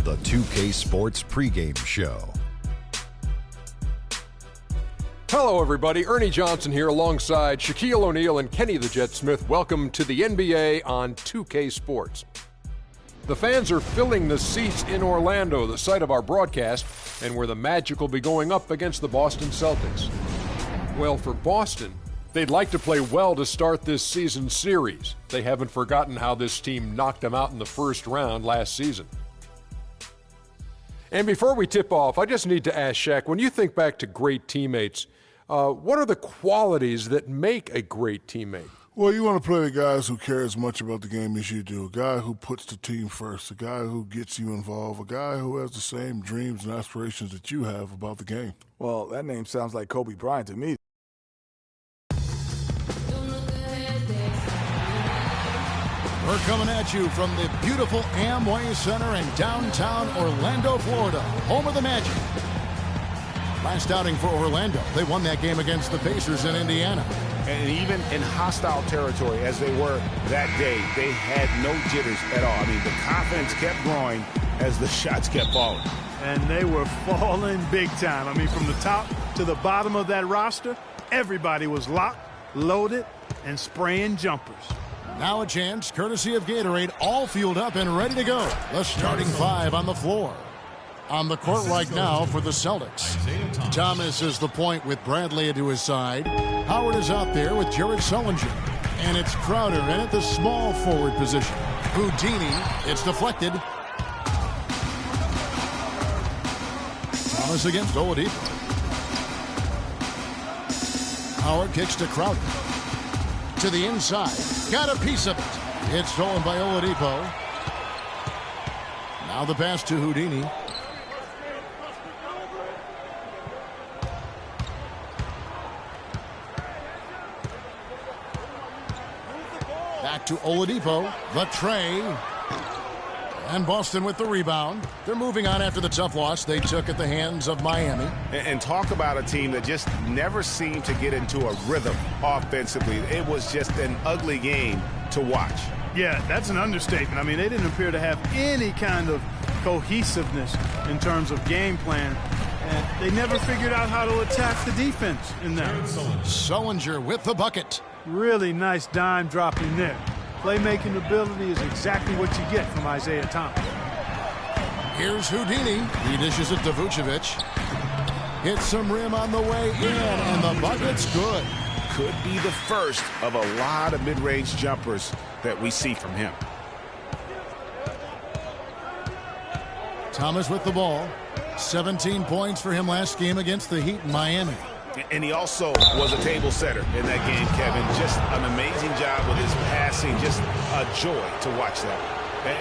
the 2K Sports pregame show. Hello, everybody. Ernie Johnson here alongside Shaquille O'Neal and Kenny the Jet Smith. Welcome to the NBA on 2K Sports. The fans are filling the seats in Orlando, the site of our broadcast, and where the Magic will be going up against the Boston Celtics. Well, for Boston, they'd like to play well to start this season's series. They haven't forgotten how this team knocked them out in the first round last season. And before we tip off, I just need to ask Shaq, when you think back to great teammates, what are the qualities that make a great teammate? Well, you want to play the guys who care as much about the game as you do, a guy who puts the team first, a guy who gets you involved, a guy who has the same dreams and aspirations that you have about the game. Well, that name sounds like Kobe Bryant to me. We're coming at you from the beautiful Amway Center in downtown Orlando, Florida, home of the Magic. Last outing for Orlando, they won that game against the Pacers in Indiana. And even in hostile territory, as they were that day, they had no jitters at all. I mean, the confidence kept growing as the shots kept falling. And they were falling big time. I mean, from the top to the bottom of that roster, everybody was locked, loaded, and spraying jumpers. Now a chance, courtesy of Gatorade, all fueled up and ready to go. The starting five on the floor. On the court right now for the Celtics. Thomas is the point with Bradley to his side. Howard is out there with Jared Sullinger. And it's Crowder in at the small forward position. Houdini, it's deflected. Thomas against Oladipo. Howard kicks to Crowder. To the inside. Got a piece of it. It's stolen by Oladipo. Now the pass to Houdini. Back to Oladipo. The tray. And Boston with the rebound. They're moving on after the tough loss they took at the hands of Miami. And talk about a team that just never seemed to get into a rhythm offensively. It was just an ugly game to watch. Yeah, that's an understatement. I mean, they didn't appear to have any kind of cohesiveness in terms of game plan. And they never figured out how to attack the defense in there. Sullinger with the bucket. Really nice dime dropping there. Playmaking ability is exactly what you get from Isaiah Thomas. Here's Houdini. He dishes it to Vucevic. Hits some rim on the way in, and the bucket's good. Could be the first of a lot of mid-range jumpers that we see from him. Thomas with the ball. 17 points for him last game against the Heat in Miami. And he also was a table setter in that game, Kevin. Just an amazing job with his passing. Just a joy to watch that.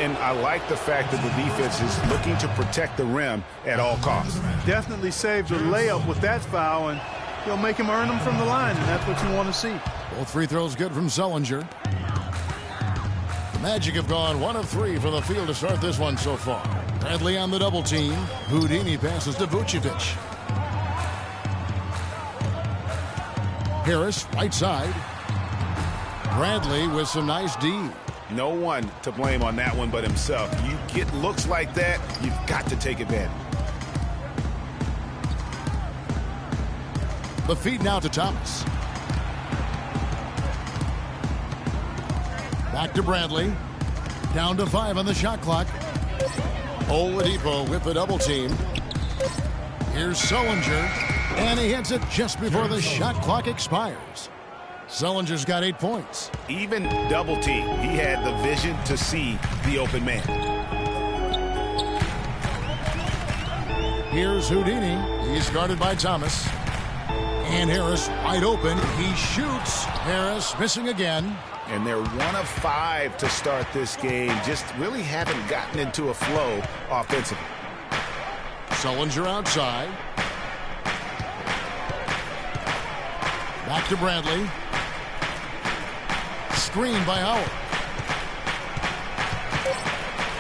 And I like the fact that the defense is looking to protect the rim at all costs. Definitely saved a layup with that foul, and he'll make him earn them from the line, and that's what you want to see. Both free throws good from Sullinger. The Magic have gone 1 of 3 for the field to start this one so far. Bradley on the double team. Houdini passes to Vucevic. Harris, right side. Bradley with some nice D. No one to blame on that one but himself. You get looks like that, you've got to take advantage. The feed now to Thomas. Back to Bradley. Down to 5 on the shot clock. Oladipo with the double team. Here's Sullinger. And he hits it just before the shot clock expires. Sullinger's got 8 points. Even double team, he had the vision to see the open man. Here's Houdini. He's guarded by Thomas. And Harris wide open. He shoots. Harris missing again. And they're 1 of 5 to start this game. Just really haven't gotten into a flow offensively. Sullinger outside. Back to Bradley. Screen by Howard.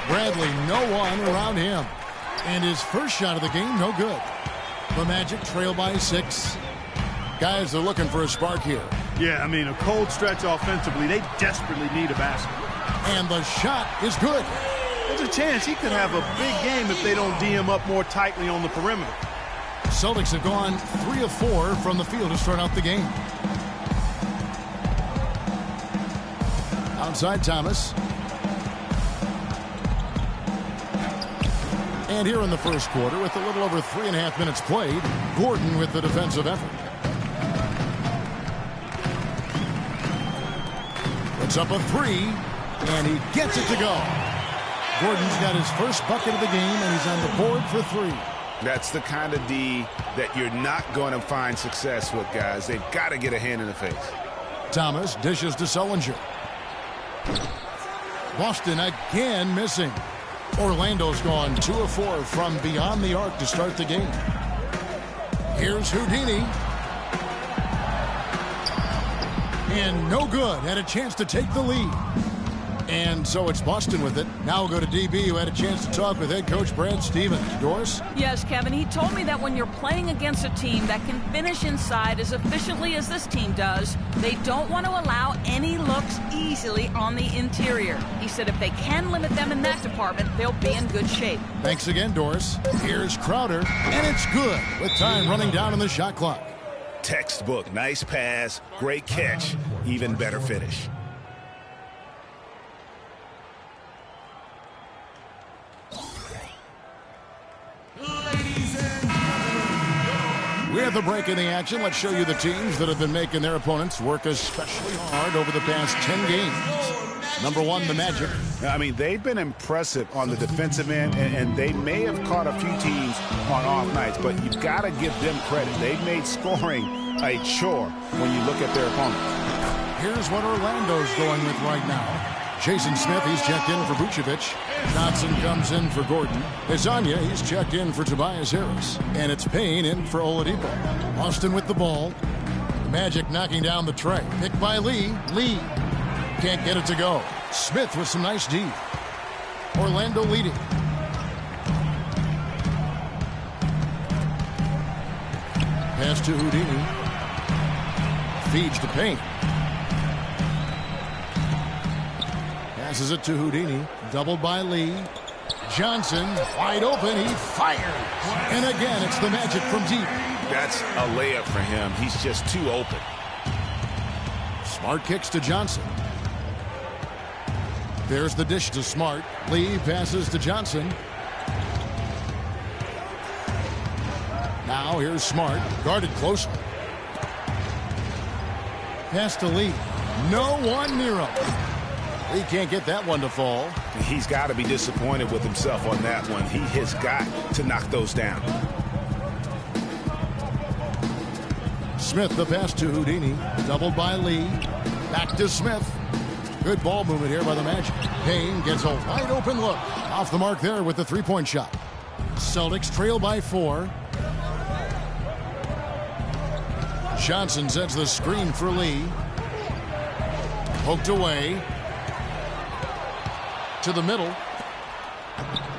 Bradley, no one around him. And his first shot of the game, no good. The Magic trail by 6. Guys are looking for a spark here. Yeah, I mean, a cold stretch offensively. They desperately need a basket. And the shot is good. there's a chance he could have a big game if they don't D him up more tightly on the perimeter. Celtics have gone 3 of 4 from the field to start out the game. Outside Thomas. And here in the first quarter, with a little over 3.5 minutes played, Gordon with the defensive effort. Puts up a 3, and he gets it to go. Gordon's got his first bucket of the game, and he's on the board for 3. That's the kind of D that you're not going to find success with, guys. They've got to get a hand in the face. Thomas dishes to Sullinger. Boston again missing. Orlando's gone 2 of 4 from beyond the arc to start the game. Here's Houdini. And no good. Had a chance to take the lead. And so it's Boston with it. Now we'll go to DB, who had a chance to talk with head coach Brad Stevens. Doris? Yes, Kevin. He told me that when you're playing against a team that can finish inside as efficiently as this team does, they don't want to allow any looks easily on the interior. He said if they can limit them in that department, they'll be in good shape. Thanks again, Doris. Here's Crowder, and it's good with time running down on the shot clock. Textbook. Nice pass. Great catch. Even better finish. With a break in the action, let's show you the teams that have been making their opponents work especially hard over the past 10 games. Number 1, the Magic. I mean, they've been impressive on the defensive end, and they may have caught a few teams on off nights, but you've got to give them credit. They've made scoring a chore when you look at their opponents. Here's what Orlando's going with right now. Jason Smith, he's checked in for Vucevic. Johnson comes in for Gordon. Izanya, he's checked in for Tobias Harris. And it's Payne in for Oladipo. Austin with the ball. The Magic knocking down the tray. Picked by Lee. Lee can't get it to go. Smith with some nice D. Orlando leading. Pass to Houdini. Feeds to Payne. Passes it to Houdini. Doubled by Lee. Johnson wide open. He fires. And again, it's the Magic from deep. That's a layup for him. He's just too open. Smart kicks to Johnson. There's the dish to Smart. Lee passes to Johnson. Now here's Smart. Guarded closely. Pass to Lee. No one near him. He can't get that one to fall. He's got to be disappointed with himself on that one. He has got to knock those down. Smith, the pass to Houdini. Doubled by Lee. Back to Smith. Good ball movement here by the Magic. Payne gets a wide open look. Off the mark there with the three-point shot. Celtics trail by 4. Johnson sets the screen for Lee. Poked away. To the middle.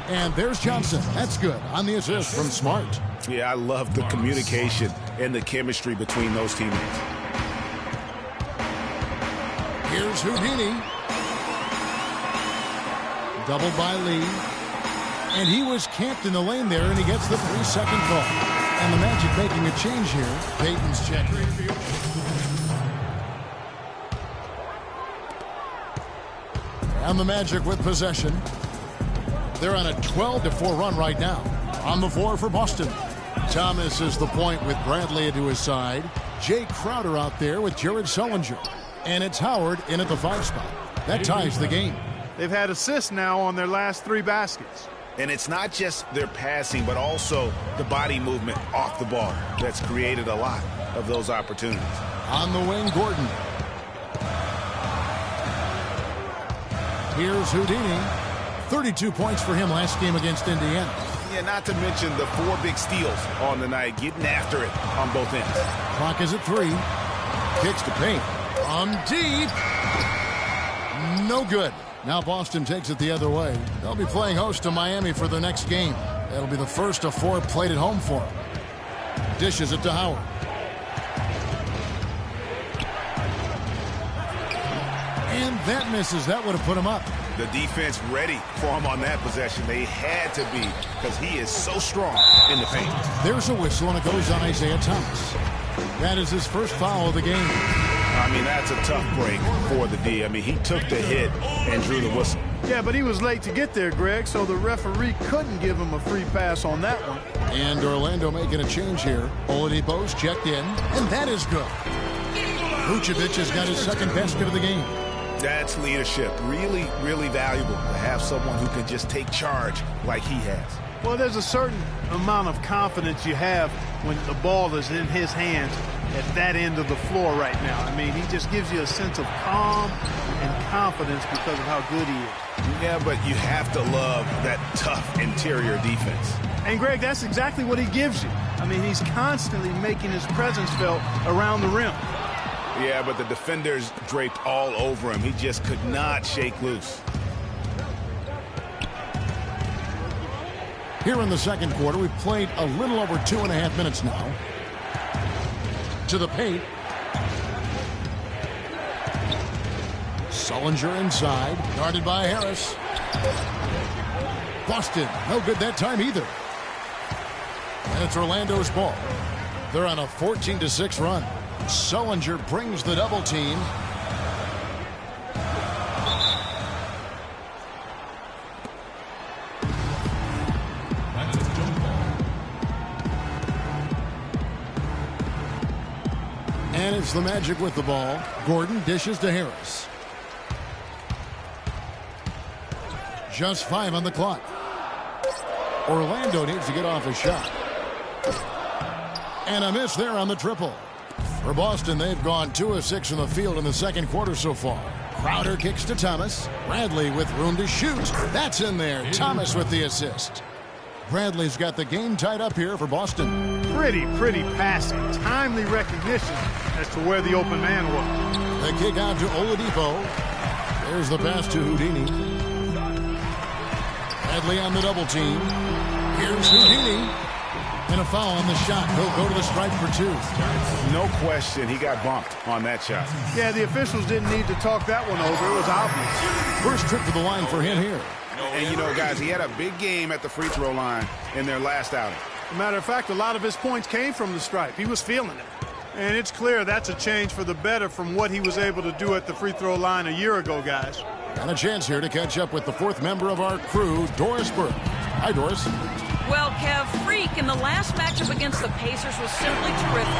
And there's Johnson. That's good on the assist from Smart. Yeah, I love the communication and the chemistry between those teammates. Here's Houdini. Doubled by Lee. And he was camped in the lane there, and he gets the 3-second call. And the Magic making a change here. Payton's check. And the Magic with possession. They're on a 12-4 run right now. On the floor for Boston. Thomas is the point with Bradley to his side. Jay Crowder out there with Jared Sullinger. And it's Howard in at the 5 spot. That ties the game. They've had assists now on their last 3 baskets. And it's not just their passing, but also the body movement off the ball that's created a lot of those opportunities. On the wing, Gordon. Here's Houdini. 32 points for him last game against Indiana. Yeah, not to mention the 4 big steals on the night, getting after it on both ends. Clock is at 3. Kicks to Payne. From deep. No good. Now Boston takes it the other way. They'll be playing host to Miami for their next game. That'll be the first of 4 played at home for them. Dishes it to Howard. And that misses. That would have put him up. The defense ready for him on that possession. They had to be, because he is so strong in the paint. There's a whistle, and it goes on Isaiah Thomas. That is his first foul of the game. I mean, that's a tough break for the D. I mean, he took the hit and drew the whistle. Yeah, but he was late to get there, Greg, so the referee couldn't give him a free pass on that one. And Orlando making a change here. Oladipo's checked in, and that is good. Vucevic has got his second basket of the game. That's leadership. Really, really valuable to have someone who can just take charge like he has. Well, there's a certain amount of confidence you have when the ball is in his hands at that end of the floor right now. I mean, he just gives you a sense of calm and confidence because of how good he is. Yeah, but you have to love that tough interior defense. And, Greg, that's exactly what he gives you. I mean, he's constantly making his presence felt around the rim. Yeah, but the defenders draped all over him. He just could not shake loose. Here in the second quarter, we've played a little over 2.5 minutes now. To the paint. Sullinger inside, guarded by Harris. Boston, no good that time either. And it's Orlando's ball. They're on a 14-6 run. Sullinger brings the double team. And it's the Magic with the ball. Gordon dishes to Harris. Just 5 on the clock. Orlando needs to get off a shot. And a miss there on the triple. For Boston, they've gone 2 of 6 in the field in the second quarter so far. Crowder kicks to Thomas. Bradley with room to shoot. That's in there. Thomas with the assist. Bradley's got the game tied up here for Boston. Pretty passing. Timely recognition as to where the open man was. The kick out to Oladipo. There's the pass to Houdini. Bradley on the double team. Here's Houdini. And a foul on the shot. He'll go to the stripe for 2. No question, he got bumped on that shot. Yeah, the officials didn't need to talk that one over. It was obvious. First trip to the line for him here. And, you know, guys, he had a big game at the free throw line in their last outing. As a matter of fact, a lot of his points came from the stripe. He was feeling it. And it's clear that's a change for the better from what he was able to do at the free throw line a year ago, guys. And a chance here to catch up with the fourth member of our crew, Doris Burke. Hi, Doris. Well, Kev, Freak in the last matchup against the Pacers was simply terrific.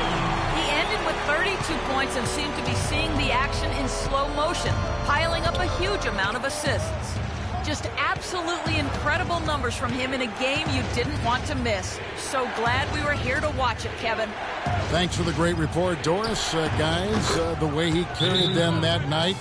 He ended with 32 points and seemed to be seeing the action in slow motion, piling up a huge amount of assists. Just absolutely incredible numbers from him in a game you didn't want to miss. So glad we were here to watch it, Kevin. Thanks for the great report, Doris. Guys, the way he carried them that night,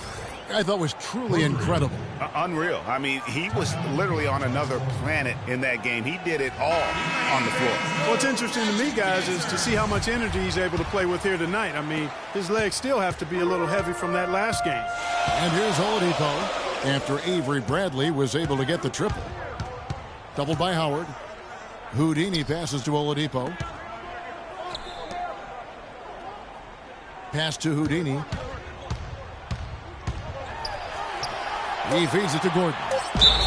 I thought was truly incredible. Unreal. I mean, he was literally on another planet in that game. He did it all on the floor. What's interesting to me, guys, is to see how much energy he's able to play with here tonight. I mean, his legs still have to be a little heavy from that last game. And here's Oladipo after Avery Bradley was able to get the triple. Doubled by Howard. Houdini passes to Oladipo. Pass to Houdini. He feeds it to Gordon.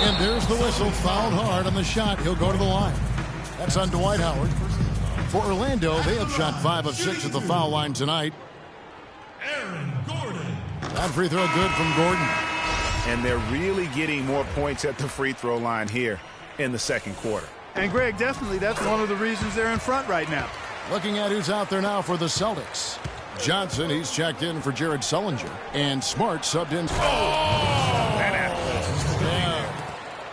And there's the whistle. Fouled hard on the shot. He'll go to the line. That's on Dwight Howard. For Orlando, they have shot 5 of 6 at the foul line tonight. That free throw good from Gordon. And they're really getting more points at the free throw line here in the second quarter. And, Greg, definitely that's one of the reasons they're in front right now. Looking at who's out there now for the Celtics. Johnson, he's checked in for Jared Sullinger. And Smart subbed in.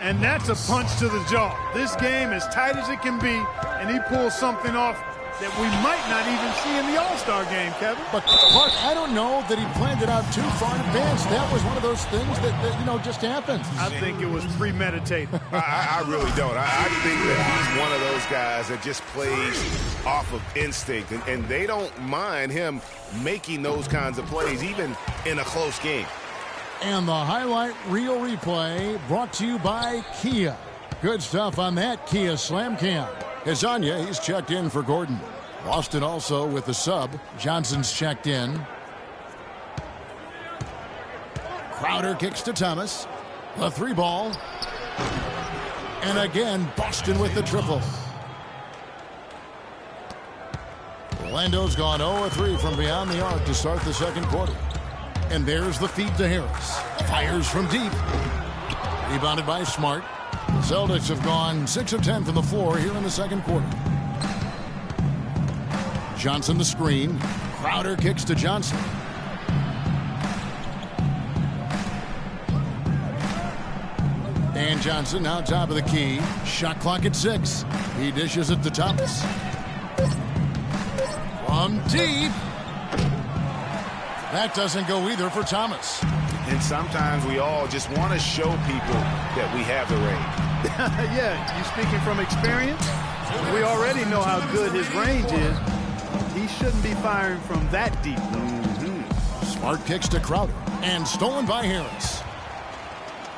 And that's a punch to the jaw. This game as tight as it can be, and he pulls something off that we might not even see in the All-Star game, Kevin. But, Clark, I don't know that he planned it out too far in advance. That was one of those things that just happened. I think it was premeditated. I really don't. I think that he's one of those guys that just plays off of instinct, and they don't mind him making those kinds of plays, even in a close game. And the highlight reel replay brought to you by Kia. Good stuff on that Kia Slam Cam. Hezonja, he's checked in for Gordon. Boston also with the sub. Johnson's checked in. Crowder kicks to Thomas. The 3 ball. And again, Boston with the triple. Orlando's gone 0-3 from beyond the arc to start the second quarter. And there's the feed to Harris. Fires from deep. Rebounded by Smart. The Celtics have gone 6 of 10 from the floor here in the second quarter. Johnson the screen. Crowder kicks to Johnson. And Johnson now top of the key. Shot clock at 6. He dishes it to Thomas. From deep. That doesn't go either for Thomas. And sometimes we all just want to show people that we have the range. Yeah, you speaking from experience? We already know how good his range is. He shouldn't be firing from that deep. Smart kicks to Crowder. And stolen by Harris.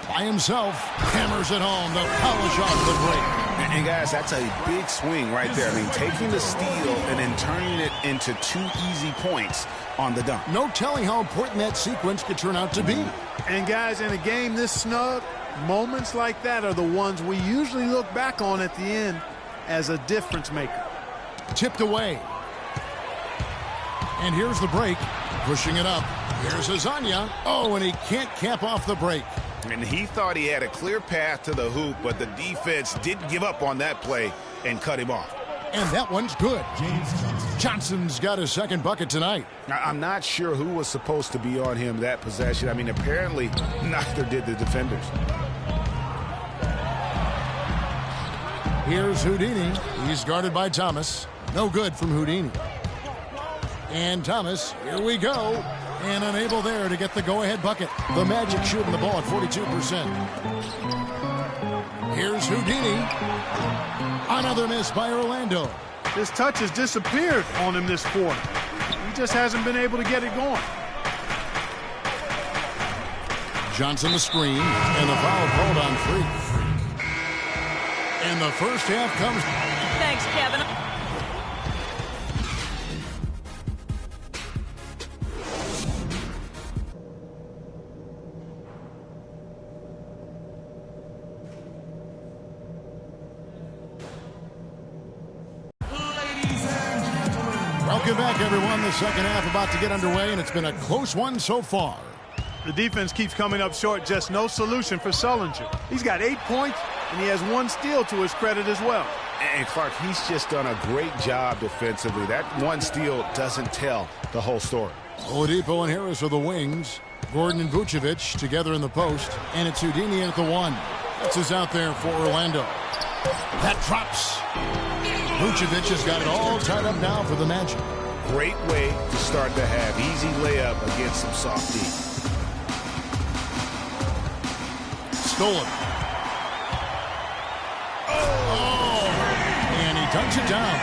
By himself, hammers it home to polish off the break. And guys, that's a big swing right there. I mean, taking the steal and then turning it into 2 easy points on the dunk. No telling how important that sequence could turn out to be. And guys, in a game this snug, moments like that are the ones we usually look back on at the end as a difference maker. Tipped away. And here's the break. Pushing it up. Here's Azania. Oh, and he can't cap off the break. And he thought he had a clear path to the hoop, but the defense did give up on that play and cut him off. And that one's good. Johnson's got his second bucket tonight. I'm not sure who was supposed to be on him that possession. I mean, apparently neither did the defenders. Here's Houdini. He's guarded by Thomas. No good from Houdini. And Thomas, here we go. And unable there to get the go-ahead bucket. The Magic shooting the ball at 42%. Here's Houdini. Another miss by Orlando. His touch has disappeared on him this quarter. He just hasn't been able to get it going. Johnson the screen. And the foul called on 3. And the first half comes. Thanks, Kevin. Welcome back, everyone. The second half about to get underway, and it's been a close one so far. The defense keeps coming up short. Just no solution for Sullinger. He's got 8 points, and he has 1 steal to his credit as well. And Clark, he's just done a great job defensively. That 1 steal doesn't tell the whole story. Oladipo and Harris are the wings. Gordon and Vucevic together in the post. And it's Houdini at the 1. That's his out there for Orlando. That drops. Vucevic has got it all tied up now for the Magic. Great way to start the half. Easy layup against some soft D. Stolen. Oh! And he dunks it down.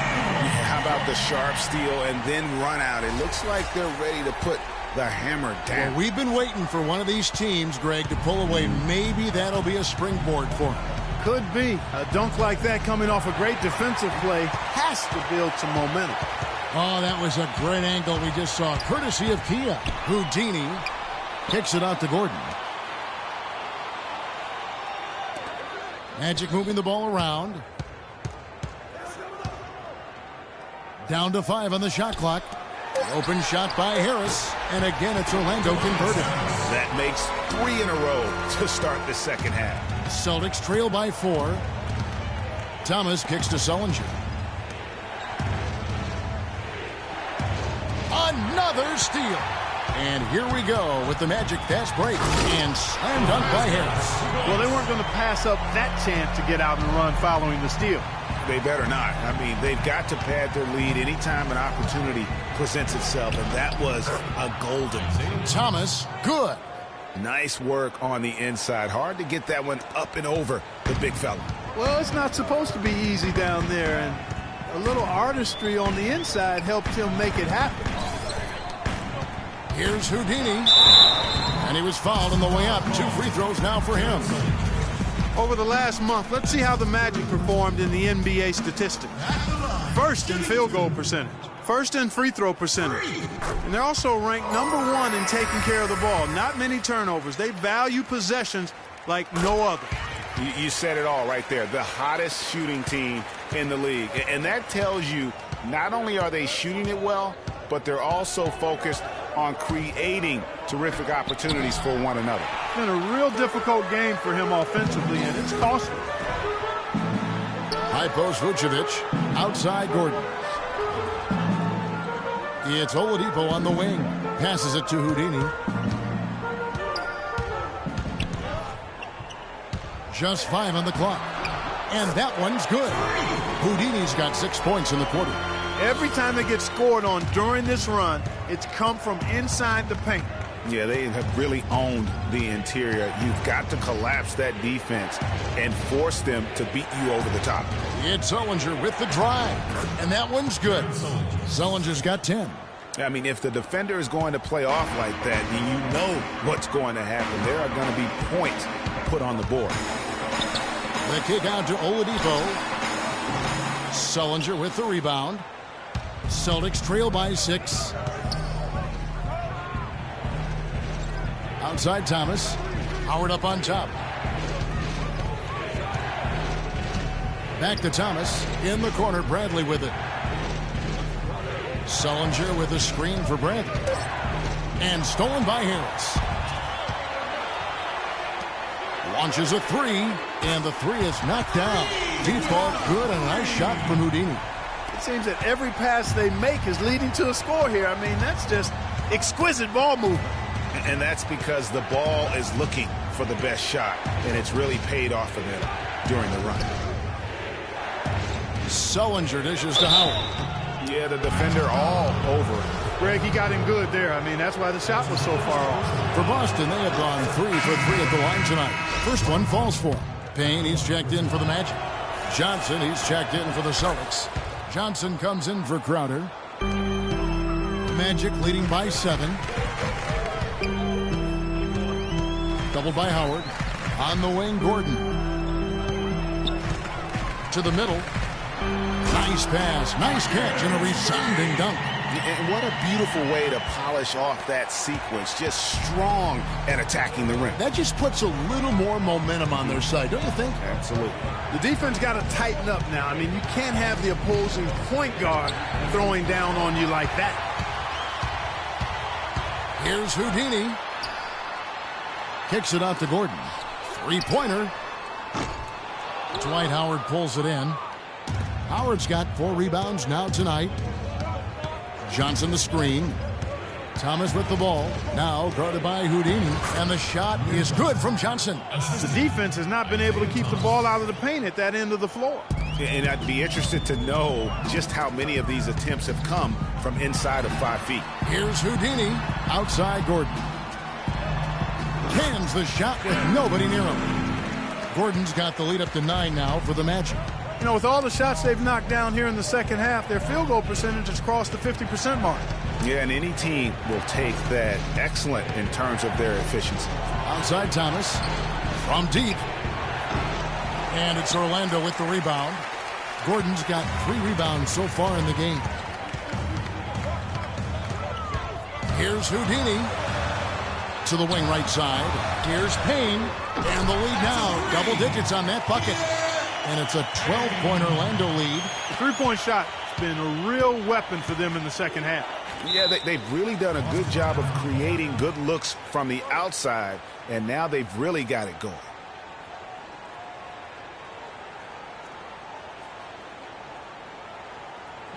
How about the sharp steal and then run out? It looks like they're ready to put the hammer down. Well, we've been waiting for one of these teams, Greg, to pull away. Maybe that'll be a springboard for him. Could be. A dunk like that coming off a great defensive play has to build some momentum. Oh, that was a great angle we just saw. Courtesy of Kia. Houdini kicks it out to Gordon. Magic moving the ball around. Down to 5 on the shot clock. Open shot by Harris. And again, it's Orlando converted. That makes 3 in a row to start the second half. Celtics trail by 4. Thomas kicks to Sullinger. Another steal. And here we go with the Magic fast break. And slam dunk by Harris. Well, they weren't going to pass up that chance to get out and run following the steal. They better not. I mean, they've got to pad their lead anytime an opportunity presents itself, and that was a golden. Thomas, good. Nice work on the inside. Hard to get that one up and over the big fella. Well, it's not supposed to be easy down there, and a little artistry on the inside helped him make it happen. Here's Houdini. And he was fouled on the way up. 2 free throws now for him. Over the last month, let's see how the Magic performed in the NBA statistics. First in field goal percentage. First in free throw percentage. And they're also ranked #1 in taking care of the ball. Not many turnovers. They value possessions like no other. You said it all right there. The hottest shooting team in the league. And that tells you not only are they shooting it well, but they're also focused on creating terrific opportunities for one another. It's been a real difficult game for him offensively, and it's costly. High post Vucevic, outside Gordon. It's Oladipo on the wing. Passes it to Houdini. Just 5 on the clock. And that one's good. Houdini's got 6 points in the quarter. Every time they get scored on during this run, it's come from inside the paint. Yeah, they have really owned the interior. You've got to collapse that defense and force them to beat you over the top. It's Sullinger with the drive. And that one's good. Sullinger's got 10. I mean, if the defender is going to play off like that, then you know what's going to happen. There are going to be points put on the board. The kick out to Oladipo. Sullinger with the rebound. Celtics trail by 6. Outside Thomas. Howard up on top. Back to Thomas. In the corner, Bradley with it. Sullinger with a screen for Bradley. And stolen by Harris. Launches a 3, and the 3 is knocked down. Deep ball, good, and a nice shot from Houdini. It seems that every pass they make is leading to a score here. I mean, that's just exquisite ball movement. And that's because the ball is looking for the best shot, and it's really paid off for them during the run. Sullinger dishes to Howard. Yeah, the defender all over it. Greg, he got him good there. I mean, that's why the shot was so far off. For Boston, they have gone 3 for 3 at the line tonight. First one falls for him. Payne, he's checked in for the Magic. Johnson, he's checked in for the Celtics. Johnson comes in for Crowder. Magic leading by 7. Doubled by Howard. On the wing, Gordon. To the middle. Nice pass, nice catch, and a resounding dunk. And what a beautiful way to polish off that sequence. Just strong and attacking the rim. That just puts a little more momentum on their side, don't you think? Absolutely. The defense got to tighten up now. I mean, you can't have the opposing point guard throwing down on you like that. Here's Houdini. Kicks it out to Gordon. 3-pointer. Dwight Howard pulls it in. Howard's got 4 rebounds now tonight. Johnson the screen. Thomas with the ball. Now guarded by Houdini. And the shot is good from Johnson. The defense has not been able to keep the ball out of the paint at that end of the floor. And I'd be interested to know just how many of these attempts have come from inside of 5 feet. Here's Houdini. Outside Gordon. Cans the shot with nobody near him. Gordon's got the lead up to 9 now for the Magic. You know, with all the shots they've knocked down here in the second half, their field goal percentage has crossed the 50% mark. Yeah, and any team will take that excellent in terms of their efficiency. Outside Thomas. From deep. And it's Orlando with the rebound. Gordon's got 3 rebounds so far in the game. Here's Houdini. To the wing right side. Here's Payne. And the lead now. Double digits on that bucket. And it's a 12-point Orlando lead. The three-point shot has been a real weapon for them in the second half. Yeah, they've really done a good job of creating good looks from the outside, and now they've really got it going.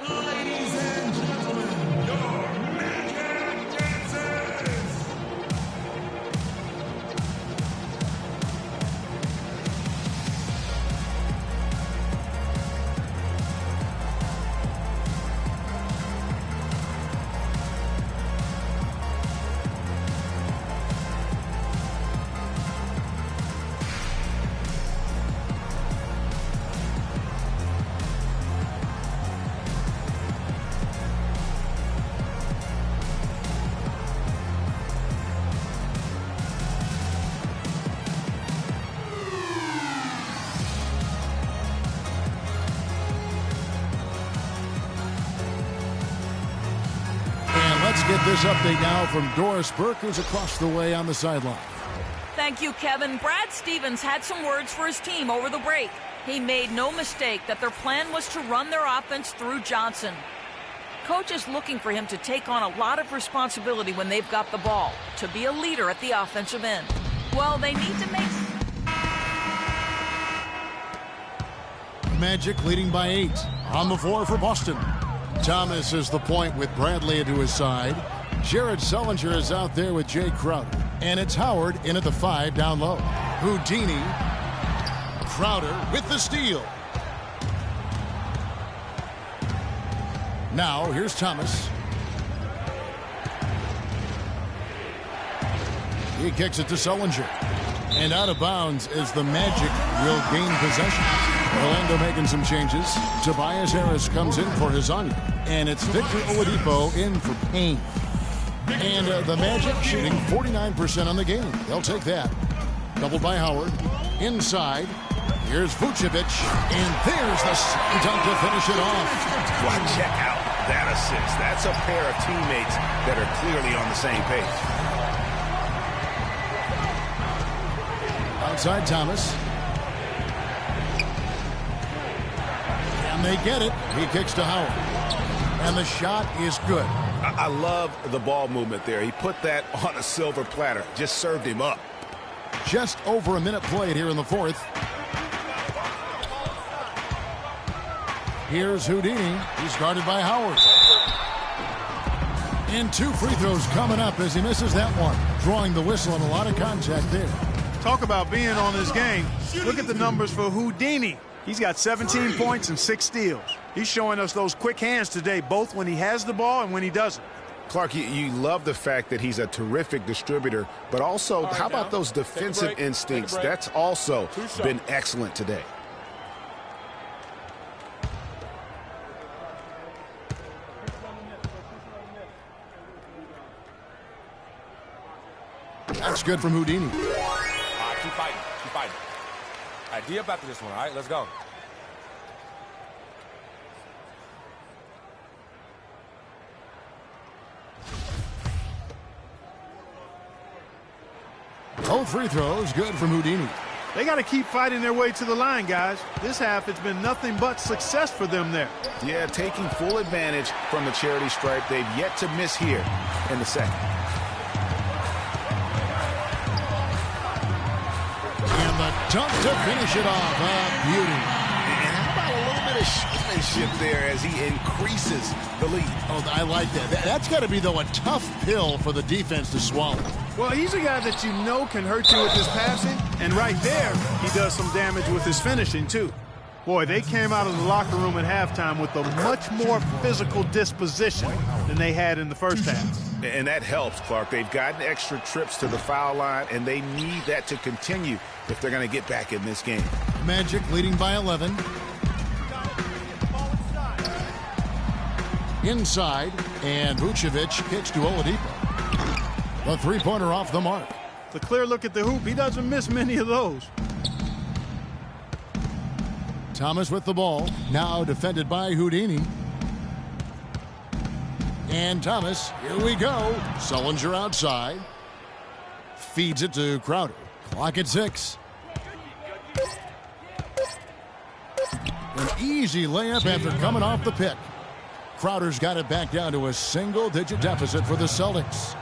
Ladies and gentlemen, your Magic Dancers. Let's get this update now from Doris Burke, who's across the way on the sideline. Thank you, Kevin. Brad Stevens had some words for his team over the break. He made no mistake that their plan was to run their offense through Johnson. Coach is looking for him to take on a lot of responsibility when they've got the ball, to be a leader at the offensive end. Well, they need to make... Magic leading by 8. On the floor for Boston. Thomas is the point with Bradley into his side. Jared Sullinger is out there with Jay Crowder. And it's Howard in at the 5 down low. Houdini. Crowder with the steal. Now, here's Thomas. He kicks it to Sullinger. And out of bounds as the Magic will gain possession. Orlando making some changes. Tobias Harris comes in for Hezonja. And it's Victor Oladipo in for Payne. And the Magic shooting 49% on the game. They'll take that. Doubled by Howard. Inside. Here's Vucevic. And there's the dunk to finish it off. Well, check out that assist. That's a pair of teammates that are clearly on the same page. Outside Thomas. And they get it. He kicks to Howard. And the shot is good. I love the ball movement there. He put that on a silver platter. Just served him up. Just over a minute played here in the fourth. Here's Houdini. He's guarded by Howard. And 2 free throws coming up as he misses that one. Drawing the whistle and a lot of contact there. Talk about being on his game. Look at the numbers for Houdini. He's got 17 points and 6 steals. He's showing us those quick hands today, both when he has the ball and when he doesn't. Clark, you love the fact that he's a terrific distributor, but also, how about those defensive instincts? That's also been excellent today. That's good from Houdini. All right, keep fighting. Keep fighting. All right, D up after this one, all right? Let's go. Both free throws good from Houdini. They got to keep fighting their way to the line, guys. This half, it's been nothing but success for them there. Yeah, taking full advantage from the charity stripe. They've yet to miss here in the second. And the dunk to finish it off. Beauty. And how about a little bit of showmanship there as he increases the lead? Oh, I like that. That's got to be, though, a tough pill for the defense to swallow. Well, he's a guy that you know can hurt you with his passing, and right there, he does some damage with his finishing, too. Boy, they came out of the locker room at halftime with a much more physical disposition than they had in the first half. And that helps, Clark. They've gotten extra trips to the foul line, and they need that to continue if they're going to get back in this game. Magic leading by 11. Inside, and Vucevic kicks to Oladipo. The three-pointer off the mark. The clear look at the hoop. He doesn't miss many of those. Thomas with the ball. Now defended by Houdini. And Thomas, here we go. Sullinger outside. Feeds it to Crowder. Clock at 6. An easy layup after coming off the pick. Crowder's got it back down to a single-digit deficit for the Celtics.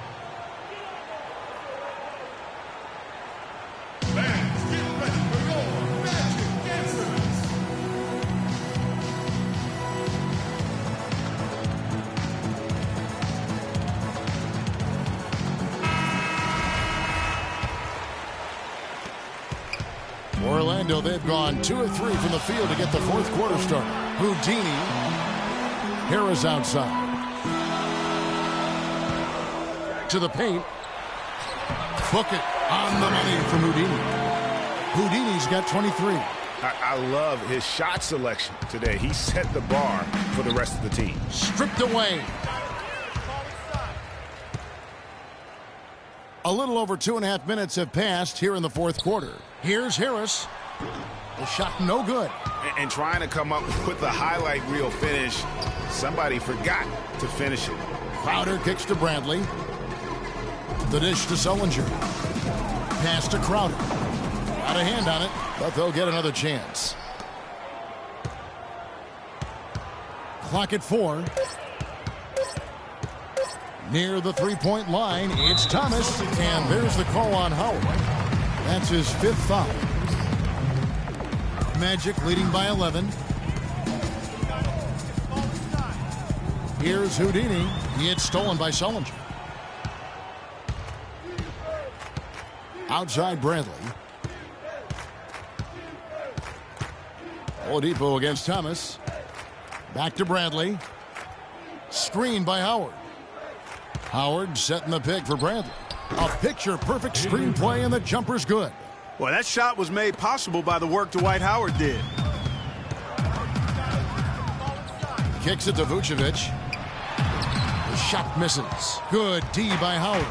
Orlando, they've gone 2 of 3 from the field to get the fourth quarter started. Houdini. Harris outside. To the paint. Book it on the money from Houdini. Houdini's got 23. I love his shot selection today. He set the bar for the rest of the team. Stripped away. A little over 2.5 minutes have passed here in the fourth quarter. Here's Harris. The shot no good. And trying to come up with the highlight reel finish, somebody forgot to finish it. Crowder kicks to Bradley. The dish to Sullinger. Pass to Crowder. Got a hand on it, but they'll get another chance. Clock at 4. Near the three-point line, it's Thomas, and there's the call on Howard. That's his 5th foul. Magic leading by 11. Here's Houdini. It's stolen by Sullinger. Outside Bradley. Oladipo against Thomas. Back to Bradley. Screen by Howard. Howard setting the pick for Bradley. A picture-perfect screen play, and the jumper's good. Well, that shot was made possible by the work Dwight Howard did. Kicks it to Vucevic. The shot misses. Good D by Howard.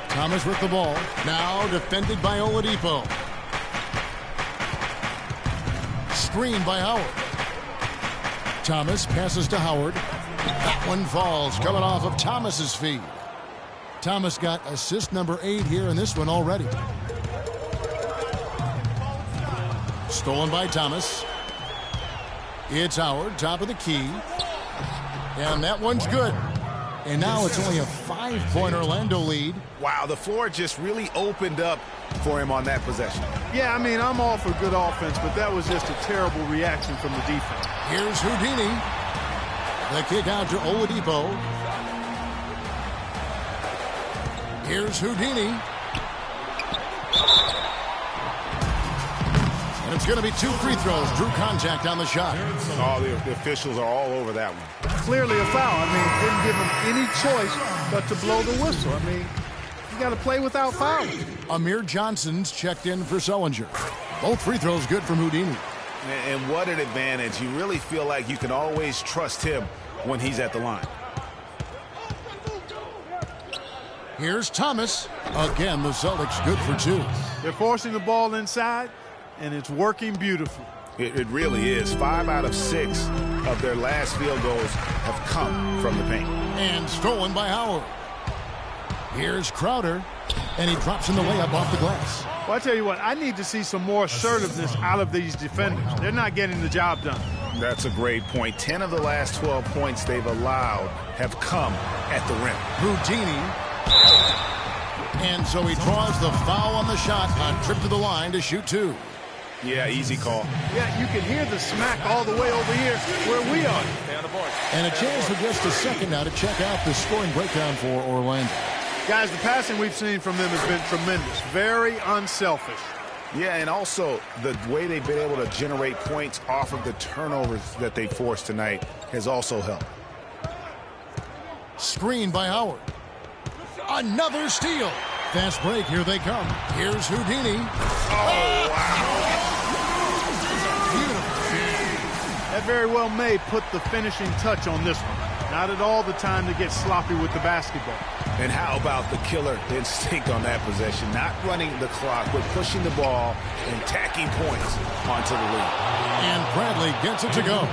Thomas with the ball. Now defended by Oladipo. Screen by Howard. Thomas passes to Howard. That one falls, coming off of Thomas's feed. Thomas got assist number 8 here in this one already. Stolen by Thomas. It's Howard, top of the key. And that one's good. And now it's only a 5-point Orlando lead. Wow, the floor just really opened up for him on that possession. Yeah, I mean, I'm all for good offense, but that was just a terrible reaction from the defense. Here's Houdini. The kick out to Oladipo. Here's Houdini. And it's going to be 2 free throws. Drew contact on the shot. Oh, the officials are all over that one. Clearly a foul. I mean, didn't give him any choice but to blow the whistle. I mean, you got to play without fouling. Amir Johnson's checked in for Sullinger. Both free throws good from Houdini. And what an advantage. You really feel like you can always trust him when he's at the line. Here's Thomas. Again, the Celtics good for 2. They're forcing the ball inside, and it's working beautifully. It really is. 5 out of 6 of their last field goals have come from the paint. And stolen by Howard. Here's Crowder, and he drops in the layup off the glass. Well, I tell you what, I need to see some more assertiveness out of these defenders. They're not getting the job done. That's a great point. 10 of the last 12 points they've allowed have come at the rim. Houdini. And so he draws the foul on the shot on trip to the line to shoot 2. Yeah, easy call. Yeah, you can hear the smack all the way over here where we are. And a chance for just a second now to check out the scoring breakdown for Orlando. Guys, the passing we've seen from them has been tremendous. Very unselfish. Yeah, and also the way they've been able to generate points off of the turnovers that they forced tonight has also helped. Screen by Howard. Another steal. Fast break, here they come. Here's Houdini. Oh, wow. Beautiful. That very well may put the finishing touch on this one. Not at all the time to get sloppy with the basketball. And how about the killer instinct on that possession? Not running the clock, but pushing the ball and tacking points onto the lead. And Bradley gets it to go.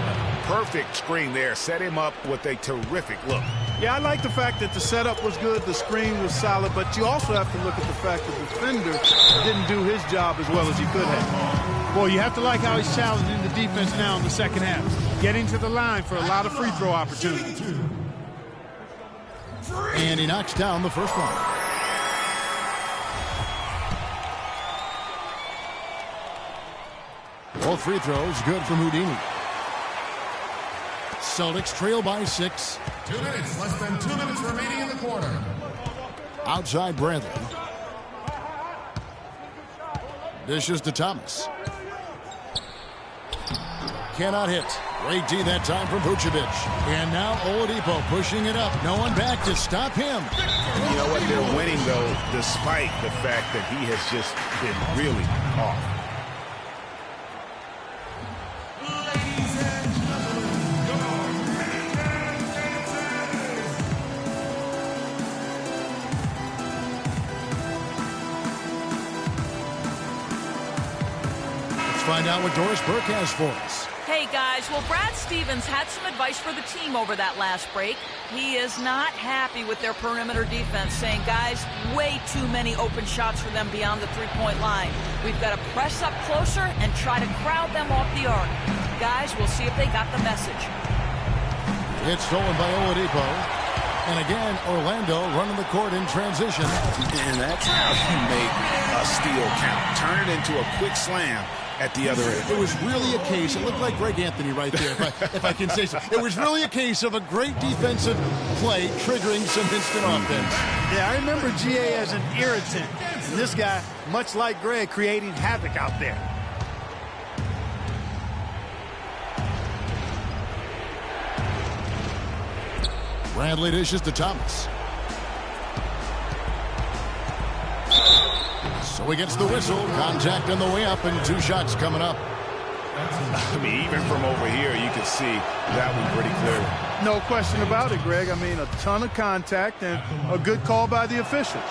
Perfect screen there. Set him up with a terrific look. Yeah, I like the fact that the setup was good, the screen was solid, but you also have to look at the fact that the defender didn't do his job as well as he could have. Well, you have to like how he's challenging the defense now in the second half. Getting to the line for a lot of free throw opportunities. And he knocks down the first one. Both free throws good from Houdini. Celtics trail by 6. 2 minutes, less than 2 minutes remaining in the quarter. Outside Bradley. Dishes to Thomas. Cannot hit. Great D that time from Vucevic. And now Oladipo pushing it up. No one back to stop him. You know what? They're winning, though, despite the fact that he has just been really off. Find out what Doris Burke has for us. Hey, guys, well, Brad Stevens had some advice for the team over that last break. He is not happy with their perimeter defense, saying, guys, way too many open shots for them beyond the three-point line. We've got to press up closer and try to crowd them off the arc. Guys, we'll see if they got the message. It's stolen by Oladipo. And again, Orlando running the court in transition. And that's how you make a steal count. Turn it into a quick slam at the other end. It was really a case, it looked like Greg Anthony right there, if I can say so. It was really a case of a great defensive play triggering some instant offense. Yeah, I remember GA as an irritant. And this guy, much like Greg, creating havoc out there. Bradley dishes to Thomas. So he gets the whistle. Contact on the way up and 2 shots coming up. I mean, even from over here, you can see that one pretty clearly. No question about it, Greg. I mean, a ton of contact and a good call by the officials.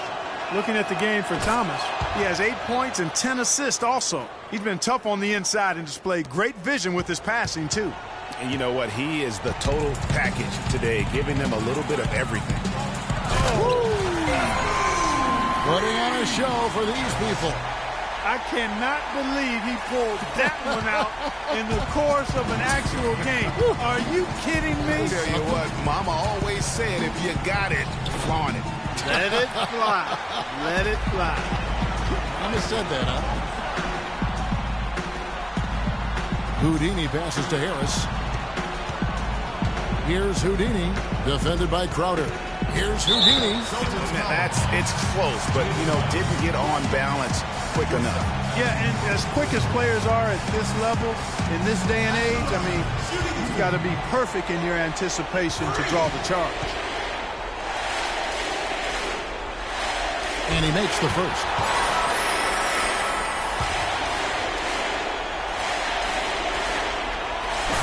Looking at the game for Thomas, he has 8 points and 10 assists also. He's been tough on the inside and displayed great vision with his passing, too. And you know what? He is the total package today, giving them a little bit of everything. Putting on a show for these people. I cannot believe he pulled that one out in the course of an actual game. Are you kidding me? I'll tell you what, Mama always said, if you got it, flaunt it. Let it fly. Let it fly. Mama said that, huh? Houdini passes to Harris. Here's Houdini, defended by Crowder. Here's Houdini. It's close, but, you know, didn't get on balance quick enough. Yeah, and as quick as players are at this level, in this day and age, I mean, you've got to be perfect in your anticipation to draw the charge. And he makes the first.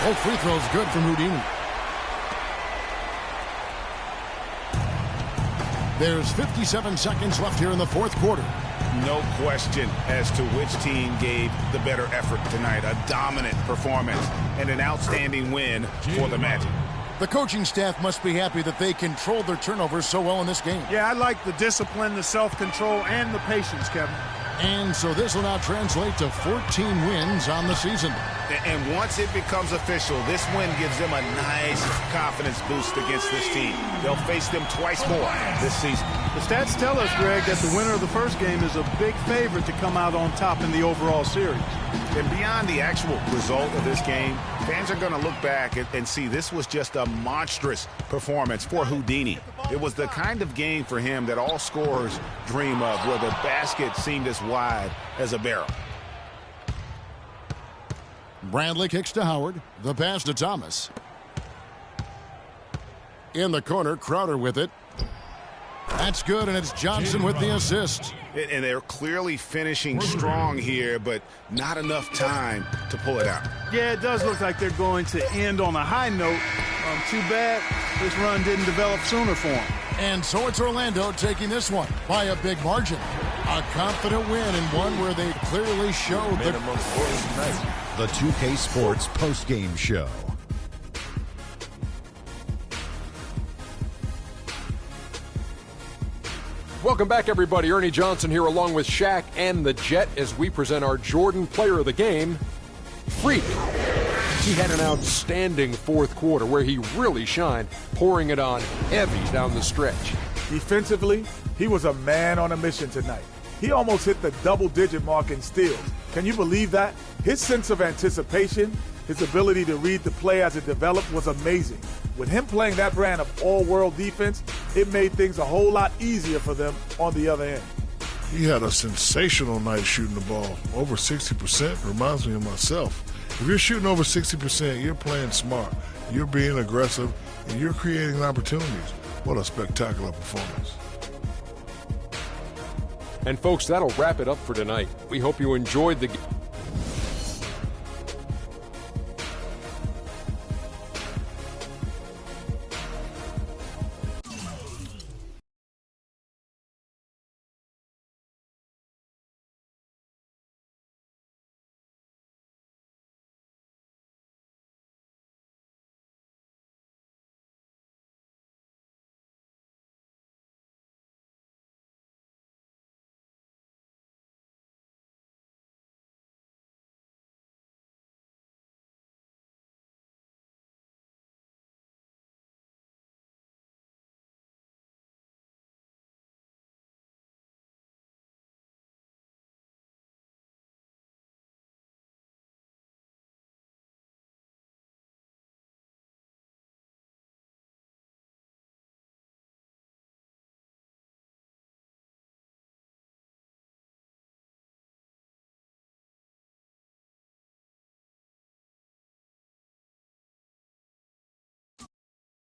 Both free throws good from Houdini. There's 57 seconds left here in the fourth quarter. No question as to which team gave the better effort tonight. A dominant performance and an outstanding win for the Magic. The coaching staff must be happy that they controlled their turnovers so well in this game. Yeah, I like the discipline, the self-control, and the patience, Kevin. And so this will now translate to 14 wins on the season. And once it becomes official, this win gives them a nice confidence boost against this team. They'll face them twice more this season. The stats tell us, Greg, that the winner of the first game is a big favorite to come out on top in the overall series. And beyond the actual result of this game, fans are going to look back and see this was just a monstrous performance for Houdini. It was the kind of game for him that all scorers dream of, where the basket seemed as wide as a barrel. Bradley kicks to Howard. The pass to Thomas. In the corner, Crowder with it. That's good, and it's Johnson with the assist. And they're clearly finishing strong here, but not enough time to pull it out. Yeah, it does look like they're going to end on a high note. Too bad this run didn't develop sooner for them. And so it's Orlando taking this one by a big margin. A confident win, and one where they clearly showed the 2K Sports post-game show. Welcome back, everybody. Ernie Johnson here along with Shaq and the Jet as we present our Jordan Player of the Game, Freak. He had an outstanding fourth quarter where he really shined, pouring it on heavy down the stretch. Defensively, he was a man on a mission tonight. He almost hit the double-digit mark in steals. Can you believe that? His sense of anticipation, his ability to read the play as it developed was amazing. With him playing that brand of all-world defense, it made things a whole lot easier for them on the other end. He had a sensational night shooting the ball. Over 60% reminds me of myself. If you're shooting over 60%, you're playing smart. You're being aggressive, and you're creating opportunities. What a spectacular performance. And folks, that'll wrap it up for tonight. We hope you enjoyed the game.